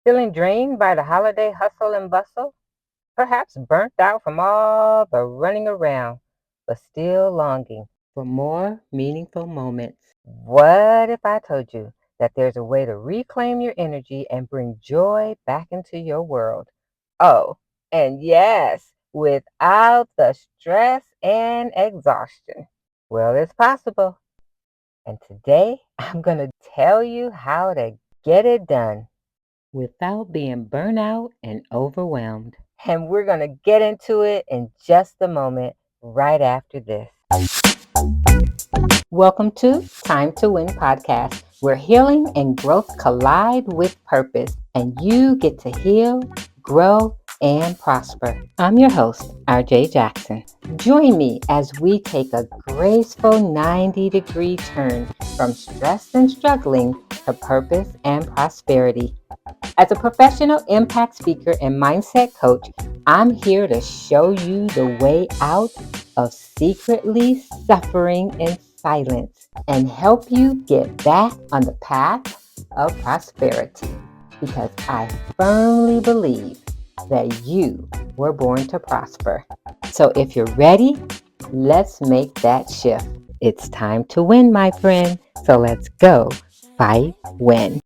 Feeling drained by the holiday hustle and bustle? Perhaps burnt out from all the running around, but still longing for more meaningful moments. What if I told you that there's a way to reclaim your energy and bring joy back into your world? Oh, and yes, without the stress and exhaustion. Well, it's possible. And today I'm going to tell you how to get it done without being burnt out and overwhelmed. And we're going to get into it in just a moment, right after this. Welcome to Time to Win podcast, where healing and growth collide with purpose, and you get to heal, grow, and prosper. I'm your host, RJ Jackson. Join me as we take a graceful 90-degree turn from stress and struggling to purpose and prosperity. As a professional impact speaker and mindset coach, I'm here to show you the way out of secretly suffering in silence and help you get back on the path of prosperity. Because I firmly believe that you were born to prosper. So if you're ready, let's make that shift. It's time to win, my friend. So let's go fight win.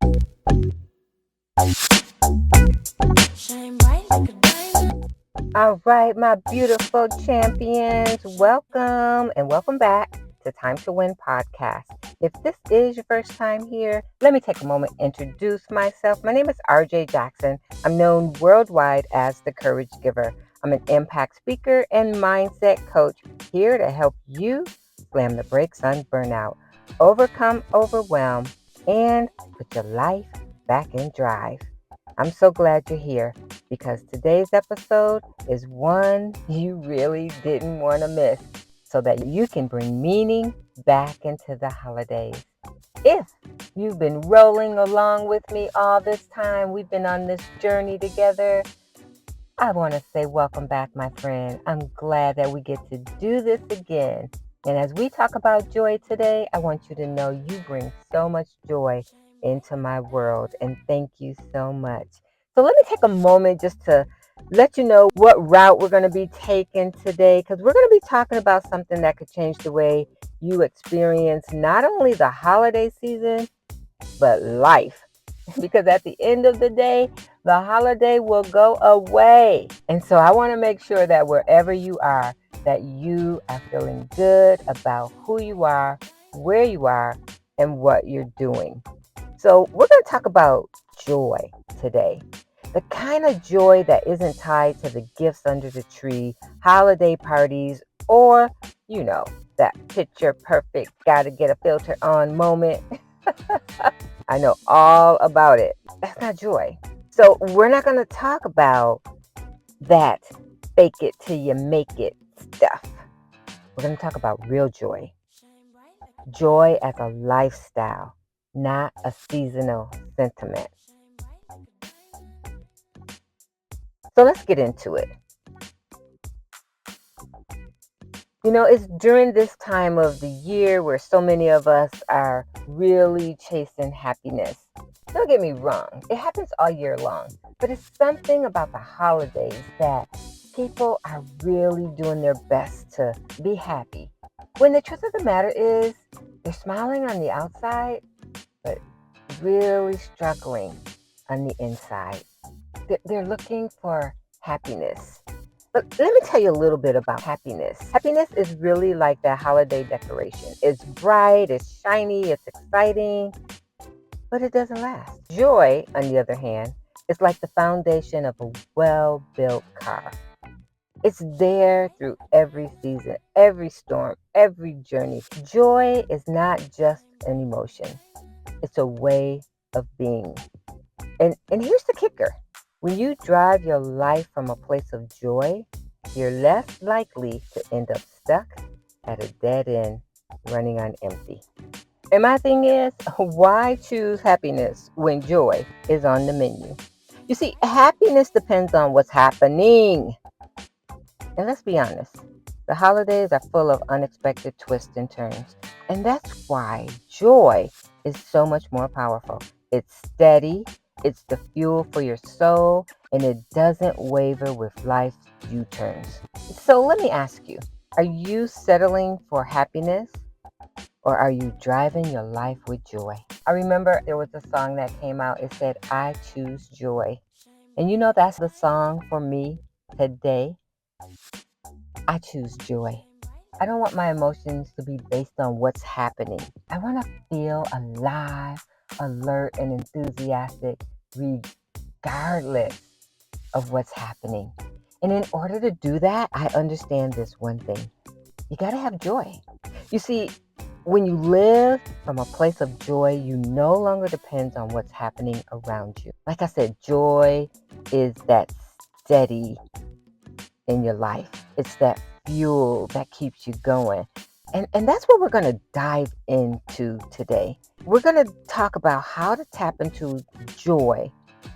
All right, my beautiful champions, welcome and welcome back to Time to Win podcast. If this is your first time here, let me take a moment to introduce myself. My name is RJ Jackson. I'm known worldwide as the Courage Giver. I'm an impact speaker and mindset coach here to help you slam the brakes on burnout, overcome overwhelm, and put your life back in drive. I'm so glad you're here because today's episode is one you really didn't want to miss so that you can bring meaning back into the holidays. If you've been rolling along with me all this time, we've been on this journey together, I want to say welcome back, my friend. I'm glad that we get to do this again. And as we talk about joy today, I want you to know you bring so much joy into my world. And thank you so much. So let me take a moment just to let you know what route we're going to be taking today, because we're going to be talking about something that could change the way you experience not only the holiday season, but life. Because at the end of the day, the holiday will go away. And so I want to make sure that wherever you are, that you are feeling good about who you are, where you are, and what you're doing. So we're going to talk about joy today. The kind of joy that isn't tied to the gifts under the tree, holiday parties, or, that picture perfect, gotta get a filter on moment. I know all about it. That's not joy. So we're not going to talk about that fake it till you make it stuff. We're going to talk about real joy. Joy as a lifestyle, not a seasonal sentiment. So let's get into it. It's during this time of the year where so many of us are really chasing happiness. Don't get me wrong, it happens all year long, but it's something about the holidays that people are really doing their best to be happy. When the truth of the matter is, they're smiling on the outside, but really struggling on the inside. They're looking for happiness. But let me tell you a little bit about happiness. Happiness is really like that holiday decoration. It's bright, it's shiny, it's exciting, but it doesn't last. Joy, on the other hand, is like the foundation of a well-built car. It's there through every season, every storm, every journey. Joy is not just an emotion. It's a way of being. And here's the kicker. When you drive your life from a place of joy, you're less likely to end up stuck at a dead end running on empty. And my thing is, why choose happiness when joy is on the menu? You see, happiness depends on what's happening. And let's be honest, the holidays are full of unexpected twists and turns. And that's why joy is so much more powerful. It's steady, It's the fuel for your soul, and it doesn't waver with life's U-turns. So let me ask you, are you settling for happiness, or are you driving your life with joy? I remember there was a song that came out. It said, I choose joy. And that's the song for me today. I choose joy. I don't want my emotions to be based on what's happening. I want to feel alive, alert, and enthusiastic regardless of what's happening. And in order to do that, I understand this one thing. You got to have joy. You see, when you live from a place of joy, you no longer depend on what's happening around you. Like I said, joy is that steady in your life. It's that fuel that keeps you going. And that's what we're going to dive into today. We're going to talk about how to tap into joy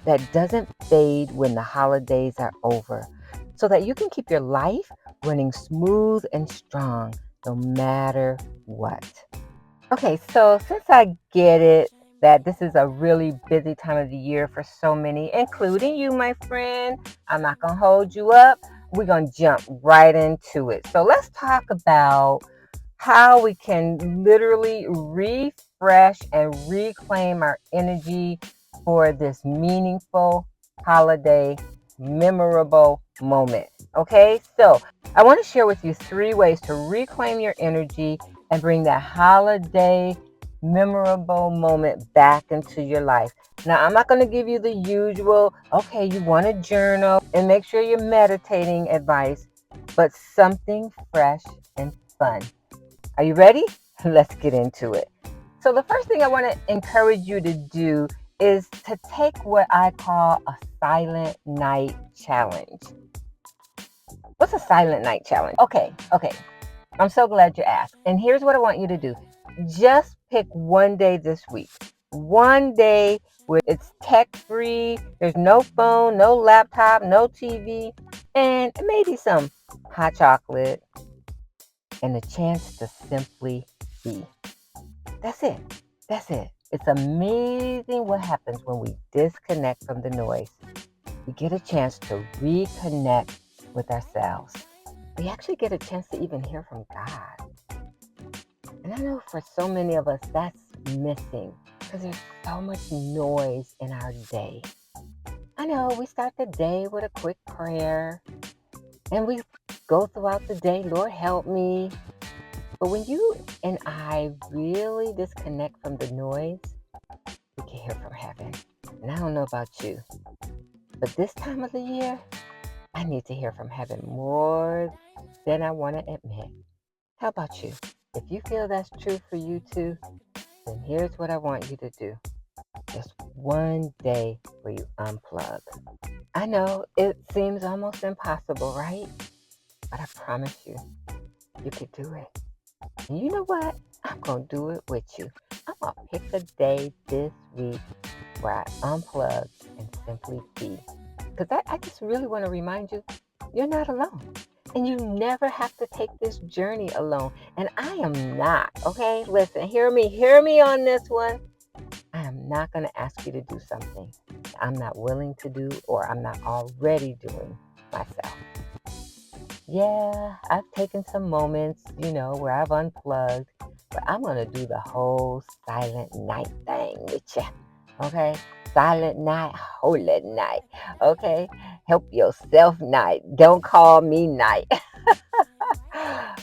that doesn't fade when the holidays are over, so that you can keep your life running smooth and strong no matter what. Okay, so since I get it that this is a really busy time of the year for so many, including you, my friend, I'm not going to hold you up. We're going to jump right into it. So let's talk about how we can literally refresh and reclaim our energy for this meaningful holiday, memorable moment. Okay, so I want to share with you 3 ways to reclaim your energy and bring that holiday memorable moment back into your life. Now, I'm not going to give you the usual, okay, you want to journal and make sure you're meditating advice, but something fresh and fun. Are you ready? Let's get into it. So the first thing I want to encourage you to do is to take what I call a silent night challenge. What's a silent night challenge? Okay. I'm so glad you asked. And here's what I want you to do. Just pick one day this week. One day where it's tech-free, there's no phone, no laptop, no TV, and maybe some hot chocolate and a chance to simply be. That's it. It's amazing what happens when we disconnect from the noise. We get a chance to reconnect with ourselves. We actually get a chance to even hear from God. And I know for so many of us that's missing because there's so much noise in our day. I know we start the day with a quick prayer and we go throughout the day, Lord help me. But when you and I really disconnect from the noise, we can hear from heaven. And I don't know about you, but this time of the year, I need to hear from heaven more than I want to admit. How about you? If you feel that's true for you too, then here's what I want you to do. Just one day where you unplug. I know it seems almost impossible, right? But I promise you, you can do it. And you know what? I'm going to do it with you. I'm going to pick a day this week where I unplug and simply be. Because I just really want to remind you, you're not alone. And you never have to take this journey alone. And I am not, okay? Listen, hear me on this one. I am not going to ask you to do something I'm not willing to do or I'm not already doing myself. Yeah, I've taken some moments, where I've unplugged, but I'm going to do the whole silent night thing with you. Okay? Silent night, holy night. Okay? Help yourself night. Don't call me night.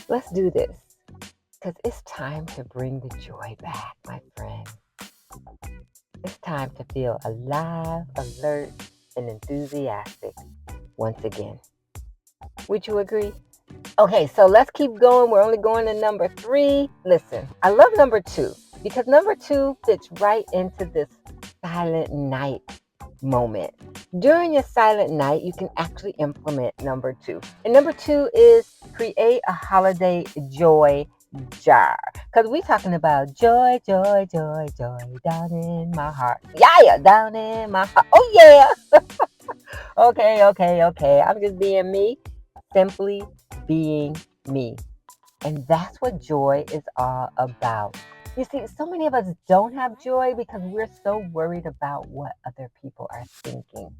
Let's do this because it's time to bring the joy back, my friend. It's time to feel alive, alert, and enthusiastic once again. Would you agree? Okay, so let's keep going. We're only going to number 3. Listen, I love number 2 because number 2 fits right into this silent night moment. During your silent night, you can actually implement number 2. And number 2 is create a holiday joy jar. Because we're talking about joy, joy, joy, joy down in my heart. Yeah, down in my heart. Oh, yeah. Okay. I'm just being me. Simply being me. And that's what joy is all about. You see, so many of us don't have joy because we're so worried about what other people are thinking.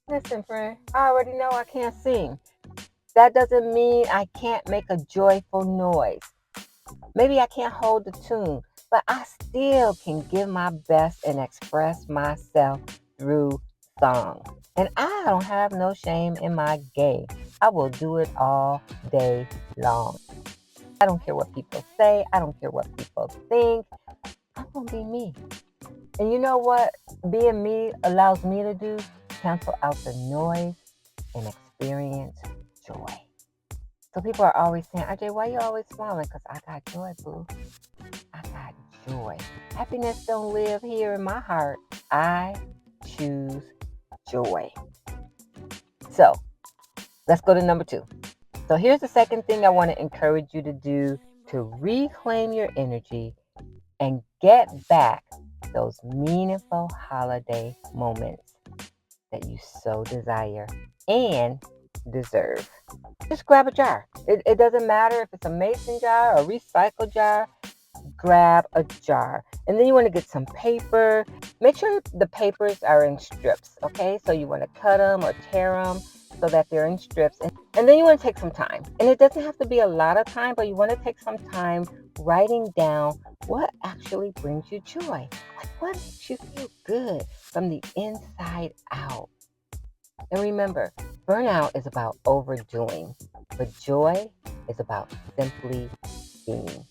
Listen, friend, I already know I can't sing. That doesn't mean I can't make a joyful noise. Maybe I can't hold the tune, but I still can give my best and express myself through song. And I don't have no shame in my game. I will do it all day long. I don't care what people say. I don't care what people think. I'm going to be me. And you know what being me allows me to do? Cancel out the noise and experience joy. So people are always saying, RJ, why you always smiling? Because I got joy, boo. I got joy. Happiness don't live here in my heart. I choose joy. So let's go to number 2. So here's the second thing I want to encourage you to do to reclaim your energy and get back those meaningful holiday moments that you so desire and deserve. Just grab a jar. It doesn't matter if it's a mason jar or a recycle jar. Grab a jar. And then you want to get some paper. Make sure the papers are in strips, okay? So you want to cut them or tear them so that they're in strips. And then you want to take some time. And it doesn't have to be a lot of time, but you want to take some time writing down what actually brings you joy. Like what makes you feel good from the inside out. And remember, burnout is about overdoing, but joy is about simply being.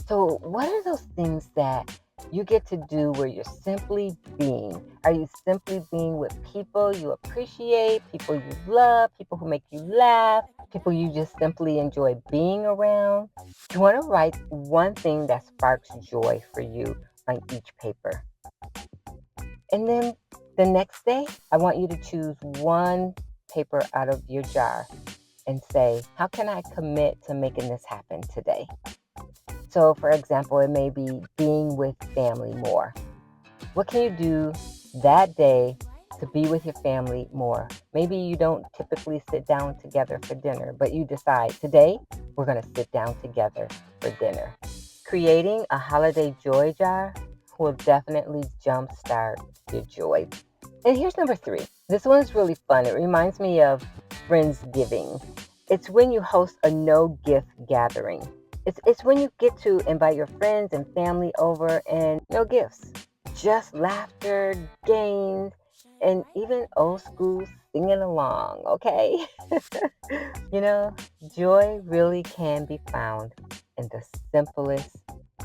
So, what are those things that you get to do where you're simply being? Are you simply being with people you appreciate, people you love, people who make you laugh, people you just simply enjoy being around? You want to write one thing that sparks joy for you on each paper. And then the next day, I want you to choose one paper out of your jar and say, how can I commit to making this happen today? So, for example, it may be being with family more. What can you do that day to be with your family more? Maybe you don't typically sit down together for dinner, but you decide today we're going to sit down together for dinner. Creating a holiday joy jar will definitely jumpstart your joy. And here's number 3. This one's really fun. It reminds me of Friendsgiving. It's when you host a no gift gathering. It's when you get to invite your friends and family over and no gifts, just laughter, games, and even old school singing along, okay? You know, joy really can be found in the simplest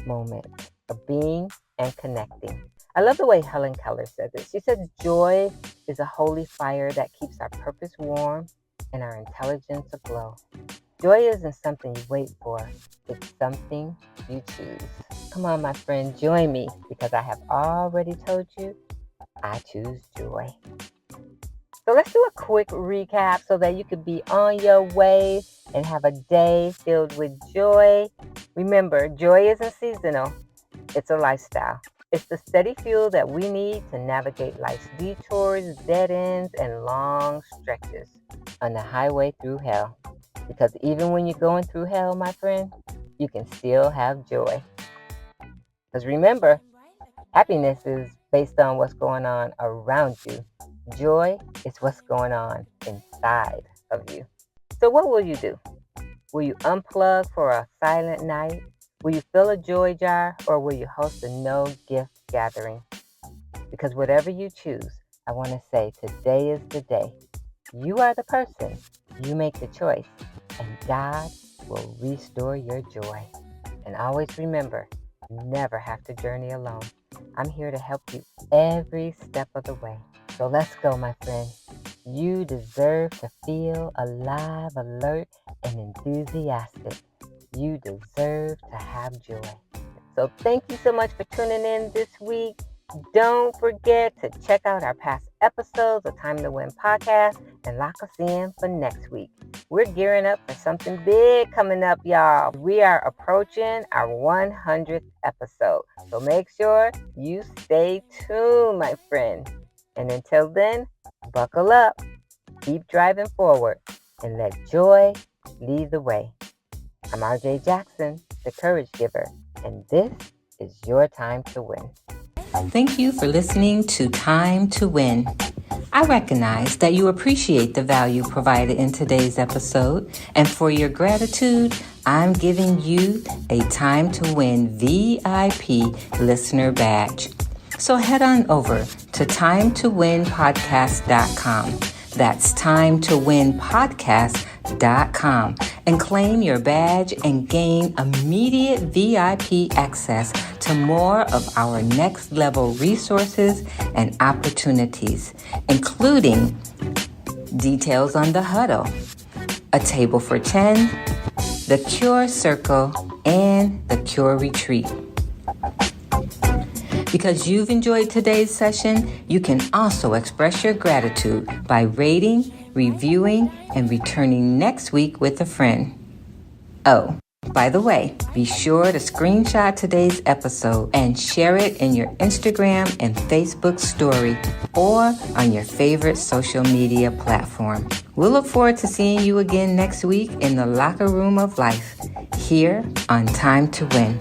moments of being and connecting. I love the way Helen Keller said this. She said, joy is a holy fire that keeps our purpose warm and our intelligence aglow. Joy isn't something you wait for. It's something you choose. Come on, my friend, join me because I have already told you I choose joy. So let's do a quick recap so that you could be on your way and have a day filled with joy. Remember, joy isn't seasonal. It's a lifestyle. It's the steady fuel that we need to navigate life's detours, dead ends, and long stretches on the highway through hell. Because even when you're going through hell, my friend, you can still have joy. Because remember, happiness is based on what's going on around you. Joy is what's going on inside of you. So what will you do? Will you unplug for a silent night? Will you fill a joy jar or will you host a no gift gathering? Because whatever you choose, I want to say today is the day. You are the person. You make the choice. And God will restore your joy. And always remember, you never have to journey alone. I'm here to help you every step of the way. So let's go, my friend. You deserve to feel alive, alert, and enthusiastic. You deserve to have joy. So thank you so much for tuning in this week. Don't forget to check out our past episodes of Time to Win podcast and lock us in for next week. We're gearing up for something big coming up, y'all. We are approaching our 100th episode. So make sure you stay tuned, my friend. And until then, buckle up, keep driving forward, and let joy lead the way. I'm RJ Jackson, the Courage Giver, and this is your time to win. Thank you for listening to Time to Win. I recognize that you appreciate the value provided in today's episode, and for your gratitude, I'm giving you a Time to Win VIP listener badge. So head on over to timetowinpodcast.com. That's timetowinpodcast.com and claim your badge and gain immediate VIP access to more of our next level resources and opportunities, including details on the huddle, a table for 10, the Cure Circle, and the Cure Retreat. Because you've enjoyed today's session, you can also express your gratitude by rating, reviewing, and returning next week with a friend. Oh, by the way, be sure to screenshot today's episode and share it in your Instagram and Facebook story or on your favorite social media platform. We'll look forward to seeing you again next week in the locker room of life, here on Time to Win.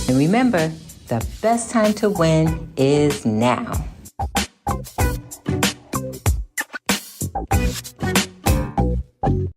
And remember, the best time to win is now.